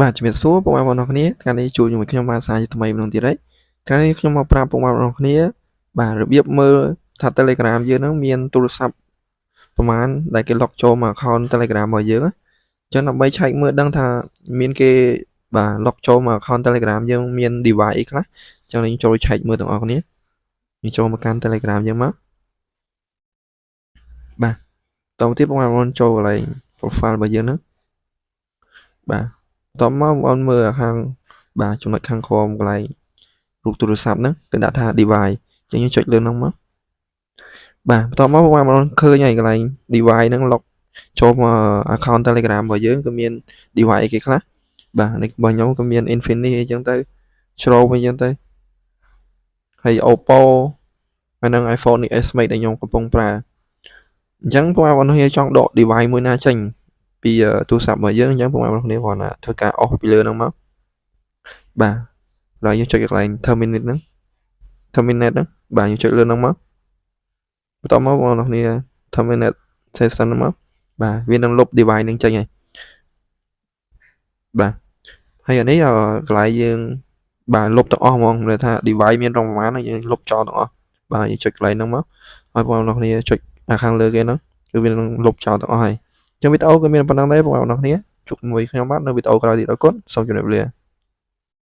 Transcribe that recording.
បាទជំរាបសួរពុកម៉ែបងប្អូនគ្នាថ្ងៃនេះជួបជាមួយខ្ញុំបានសារជាថ្មីម្ដងទៀតហើយថ្ងៃនេះខ្ញុំមកប្រាប់ពុកម៉ែបងប្អូនគ្នាបាទរបៀបមើលថា Telegram យើងហ្នឹងមានទូរស័ព្ទប្រហែលដែលគេ log ចូលមក account Telegram របស់យើងអញ្ចឹងដើម្បីឆែកមើលដឹងថាមានគេបាទ log ចូលមក account Telegram យើងមាន device អីខ្លះអញ្ចឹងយើងចូលឆែកមើលទាំងអស់គ្នាយើងចូលមកកាន់ Telegram យើងមកបាទតទៅទៀតពុកម៉ែបងប្អូនចូលកន្លែង profile របស់យើងហ្នឹងបាទបន្ទាប់មកបងប្អូនមើលខាងបាទចំណុចខាងក្រោមកន្លែងរូបទូរស័ព្ទហ្នឹងគេដាក់ថា device អញ្ចឹងយើងចុចលើហ្នឹងមកបាទបន្ទាប់មកបងប្អូនឃើញហើយកន្លែង device ហ្នឹង log ចូលមក account Telegram របស់យើងក៏មាន device អីគេខ្លះបាទនេះរបស់ខ្ញុំក៏មាន Infinix អីចឹងទៅ Chrome អីចឹងទៅហើយ Oppo ហើយនឹង iPhone XS Max ដែលខ្ញុំកំពុងប្រើអញ្ចឹងបងប្អូនគ្នាចង់ដក device មួយណាចេញពីទូរស័ព្ទរបស់យើងអញ្ចឹងបងប្អូនគ្នាគ្រាន់តែធ្វើការ off ពីលើហ្នឹងមកបាទហើយយើងចុចកន្លែង terminate ហ្នឹងបាទយើងចុចលើហ្នឹងមកបន្ទាប់មកបងប្អូនគ្នា terminate session ហ្នឹងមកបាទវានឹងលុប device ហ្នឹងចេញហើយបាទហើយអានេះកន្លែងយើងបាទលុបទាំងអស់ហ្មងន័យថា device មានប្រមាណយើងលុបចោលទាំងអស់បាទយើងចុចកន្លែងហ្នឹងមកហើយបងប្អូនគ្នាចុចខាងលើគេហ្នឹងគឺវានឹងលុបចោលទាំងអស់ហើយអញ្ចឹងវីដេអូក៏មានប៉ុណ្ណឹងដែរបងប្អូនគ្នាជួបជាមួយខ្ញុំបាទនៅវីដេអូក្រោយទៀតអរគុណសូមជម្រាបលា